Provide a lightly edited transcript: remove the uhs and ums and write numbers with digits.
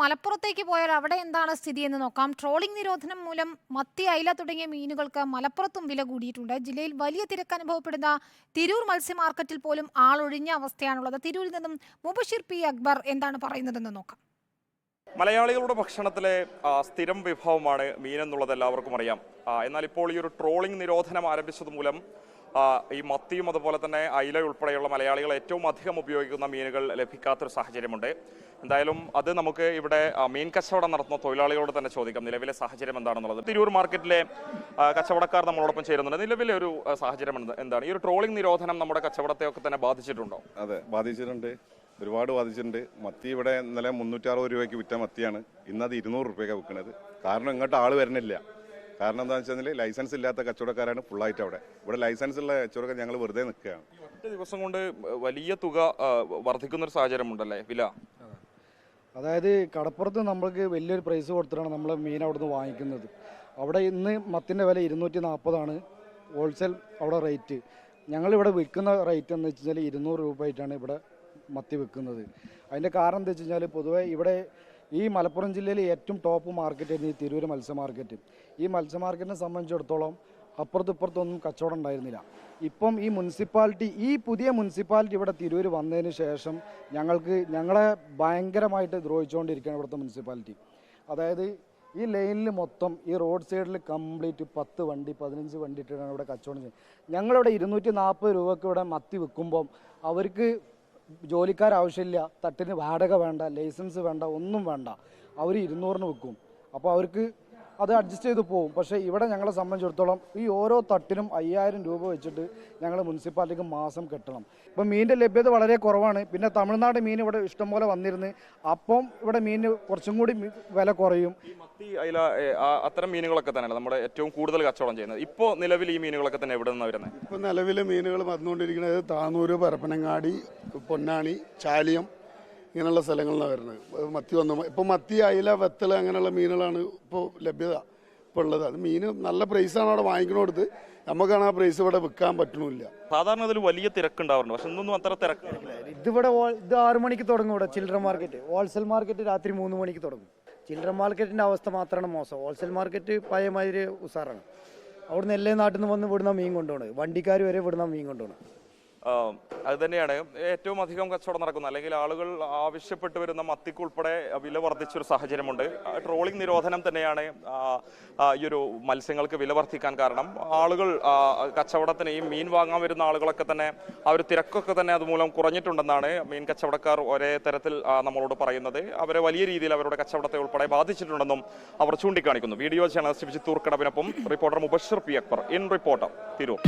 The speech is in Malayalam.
മലപ്പുറത്തേക്ക് പോയാൽ അവിടെ എന്താണ് സ്ഥിതി എന്ന് നോക്കാം. ട്രോളിംഗ് നിരോധനം മൂലം മത്തി, അയില തുടങ്ങിയ മീനുകൾക്ക് മലപ്പുറത്തും വില കൂടിയിട്ടുണ്ട്. ജില്ലയിൽ വലിയ തിരക്ക് അനുഭവപ്പെടുന്ന തിരൂർ മത്സ്യ മാർക്കറ്റിൽ പോലും ആളൊഴിഞ്ഞ അവസ്ഥയാണുള്ളത്. തിരൂരിൽ നിന്നും മുബഷിർ പി അക്ബർ എന്താണ് പറയുന്നതെന്ന് നോക്കാം. മലയാളികളുടെ ഭക്ഷണത്തിലെ സ്ഥിരം വിഭവമാണ് മീൻ എന്നുള്ളത് എല്ലാവർക്കും അറിയാം. എന്നാൽ ഇപ്പോൾ ഈ ഒരു ട്രോളിംഗ് നിരോധനം ആരംഭിച്ചത് മൂലം ഈ മത്തിയും അതുപോലെ തന്നെ അയില ഉൾപ്പെടെയുള്ള മലയാളികൾ ഏറ്റവും അധികം ഉപയോഗിക്കുന്ന മീനുകൾ ലഭിക്കാത്തൊരു സാഹചര്യമുണ്ട്. എന്തായാലും അത് നമുക്ക് ഇവിടെ മീൻ കച്ചവടം നടത്തുന്ന തൊഴിലാളികളോട് തന്നെ ചോദിക്കാം, നിലവിലെ സാഹചര്യം എന്താണെന്നുള്ളത്. തിരൂർ മാർക്കറ്റിലെ കച്ചവടക്കാർ നമ്മളോടൊപ്പം ചേരുന്നുണ്ട്. നിലവിലെ ഒരു സാഹചര്യം എന്താണ്? ഈ ഒരു ട്രോളിംഗ് നിരോധനം നമ്മുടെ കച്ചവടത്തെയൊക്കെ തന്നെ ബാധിച്ചിട്ടുണ്ടോ? അതെ, ബാധിച്ചിട്ടുണ്ട്, ഒരുപാട് ബാധിച്ചിട്ടുണ്ട്. മത്തി ഇവിടെ ഇന്നലെ 360 രൂപയ്ക്ക് വിറ്റ മത്തിയാണ് ഇന്നത് 200 രൂപയ്ക്ക് വിൽക്കുന്നത്. കാരണം ഇങ്ങോട്ട് ആൾ വരുന്നില്ല. കാരണം എന്താണെന്ന് വെച്ചാൽ ലൈസൻസ് ഇല്ലാത്ത കച്ചവടക്കാരാണ് ഫുള്ളായിട്ട് അവിടെ. ഇവിടെ ലൈസൻസ് ഉള്ള കച്ചവടക്കാർ ഞങ്ങൾ വെറുതെ നിൽക്കുകയാണ്. ഒറ്റ ദിവസം കൊണ്ട് വലിയ തുക വർദ്ധിക്കുന്നൊരു സാഹചര്യമുണ്ടല്ലേ വില? അതായത് കടപ്പുറത്ത് നമ്മൾക്ക് വലിയൊരു പ്രൈസ് കൊടുത്തിട്ടാണ് നമ്മൾ മീൻ അവിടുന്ന് വാങ്ങിക്കുന്നത്. അവിടെ ഇന്ന് മത്തിൻ്റെ വില 240 ഹോൾസെയിൽ അവിടെ റേറ്റ്. ഞങ്ങളിവിടെ വിൽക്കുന്ന റേറ്റ് എന്ന് വെച്ച് കഴിഞ്ഞാൽ 200 രൂപ ആയിട്ടാണ് ഇവിടെ മത്തി വിൽക്കുന്നത്. അതിൻ്റെ കാരണം എന്താ വെച്ച് കഴിഞ്ഞാൽ പൊതുവേ ഇവിടെ ഈ മലപ്പുറം ജില്ലയിൽ ഏറ്റവും ടോപ്പ് മാർക്കറ്റായിരുന്നു ഈ തിരൂർ മത്സ്യ മാർക്കറ്റ്. ഈ മത്സ്യ മാർക്കറ്റിനെ സംബന്ധിച്ചിടത്തോളം അപ്പുറത്തും ഇപ്പുറത്തൊന്നും കച്ചവടം ഉണ്ടായിരുന്നില്ല. ഇപ്പം ഈ മുനിസിപ്പാലിറ്റി, ഈ പുതിയ മുനിസിപ്പാലിറ്റി ഇവിടെ തിരൂർ വന്നതിന് ശേഷം ഞങ്ങളെ ഭയങ്കരമായിട്ട് ദ്രോഹിച്ചുകൊണ്ടിരിക്കുകയാണ് ഇവിടുത്തെ മുനിസിപ്പാലിറ്റി. അതായത് ഈ ലൈനിൽ മൊത്തം ഈ റോഡ് സൈഡിൽ കംപ്ലീറ്റ് 10 വണ്ടി 15 വണ്ടി ഇട്ടിട്ടാണ് ഇവിടെ കച്ചവടം ചെയ്യുന്നത്. ഞങ്ങളിവിടെ 240 രൂപയ്ക്ക് ഇവിടെ മത്തി വിൽക്കുമ്പം അവർക്ക് ജോലിക്കാരാവശ്യമില്ല, തട്ടിന് വാടക വേണ്ട, ലൈസൻസ് വേണ്ട, ഒന്നും വേണ്ട, അവർ 200 വിൽക്കും. അപ്പോൾ അവർക്ക് അത് അഡ്ജസ്റ്റ് ചെയ്ത് പോകും. പക്ഷേ ഇവിടെ ഞങ്ങളെ സംബന്ധിച്ചിടത്തോളം ഈ ഓരോ തട്ടിനും 5000 രൂപ വെച്ചിട്ട് ഞങ്ങൾ മുനിസിപ്പാലിറ്റിക്ക് മാസം കെട്ടണം. ഇപ്പം മീനിൻ്റെ ലഭ്യത വളരെ കുറവാണ്. പിന്നെ തമിഴ്നാട് മീൻ ഇവിടെ ഇഷ്ടംപോലെ വന്നിരുന്നു. അപ്പം ഇവിടെ മീനിന് കുറച്ചും കൂടി വില കുറയും. ഈ മത്തി, അയില അത്തരം മീനുകളൊക്കെ തന്നെയാണ് നമ്മുടെ ഏറ്റവും കൂടുതൽ കച്ചവടം ചെയ്യുന്നത്. ഇപ്പോൾ നിലവിൽ ഈ മീനുകളൊക്കെ തന്നെ എവിടെ നിന്നാണ് വരുന്നത്? ഇപ്പോൾ നിലവിൽ മീനുകൾ വന്നുകൊണ്ടിരിക്കുന്നത് താനൂർ, പരപ്പനങ്ങാടി, പൊന്നാനി, ചാലിയം ഇങ്ങനെയുള്ള സ്ഥലങ്ങളിലാണ് വരുന്നത്. മത്തി വന്നു. ഇപ്പോൾ മത്തി, അയില, വെത്തൽ അങ്ങനെയുള്ള മീനുകളാണ് ഇപ്പോൾ ലഭ്യത ഇപ്പോൾ ഉള്ളത്. അത് മീൻ നല്ല പ്രൈസാണ് അവിടെ വാങ്ങിക്കണോടുത്ത്. നമുക്കാണ് ആ പ്രൈസ് ഇവിടെ വിൽക്കാൻ പറ്റണില്ല. സാധാരണ അതിൽ വലിയ തിരക്കുണ്ടാവാറുണ്ട്, പക്ഷെ ഇന്നൊന്നും അത്ര തിരക്ക്. ഇത് 6 മണിക്ക് തുടങ്ങും. ഇവിടെ ചിൽഡ്രൻ മാർക്കറ്റ്, ഹോൾസെയിൽ മാർക്കറ്റ് രാത്രി 3 മണിക്ക് തുടങ്ങും. ചിൽഡ്രൻ മാർക്കറ്റിൻ്റെ അവസ്ഥ മാത്രമാണ് മോശം. ഹോൾസെയിൽ മാർക്കറ്റ് പഴയമാതിരി ഉസാറാണ്. അവിടുന്ന് എല്ലാ നാട്ടിൽ നിന്ന് വന്ന് വിടുന്ന മീൻ കൊണ്ടുപോകണം, വണ്ടിക്കാർ വരെ വിടുന്ന മീൻ കൊണ്ടുപോകണം. അത് തന്നെയാണ് ഏറ്റവും അധികം കച്ചവടം നടക്കുന്നത്. അല്ലെങ്കിൽ ആളുകൾ ആവശ്യപ്പെട്ട് വരുന്ന മത്തിക്ക് ഉൾപ്പെടെ വില വർദ്ധിച്ചൊരു സാഹചര്യമുണ്ട്. ട്രോളിംഗ് നിരോധനം തന്നെയാണ് ഈ ഒരു മത്സ്യങ്ങൾക്ക് വില വർദ്ധിക്കാൻ കാരണം. ആളുകൾ കച്ചവടത്തിന് ഈ മീൻ വാങ്ങാൻ വരുന്ന ആളുകളൊക്കെ തന്നെ ആ ഒരു തിരക്കൊക്കെ തന്നെ അതുമൂലം കുറഞ്ഞിട്ടുണ്ടെന്നാണ് മീൻ കച്ചവടക്കാർ ഒരേ തരത്തിൽ നമ്മളോട് പറയുന്നത്. അവരെ വലിയ രീതിയിൽ അവരുടെ കച്ചവടത്തെ ഉൾപ്പെടെ ബാധിച്ചിട്ടുണ്ടെന്നും അവർ ചൂണ്ടിക്കാണിക്കുന്നു. വീഡിയോ ജേർണലിസ്റ്റ് വിജിത്തൂർ കടവിനൊപ്പം reporter Mubashir P Akbar, in reporter, Tirur.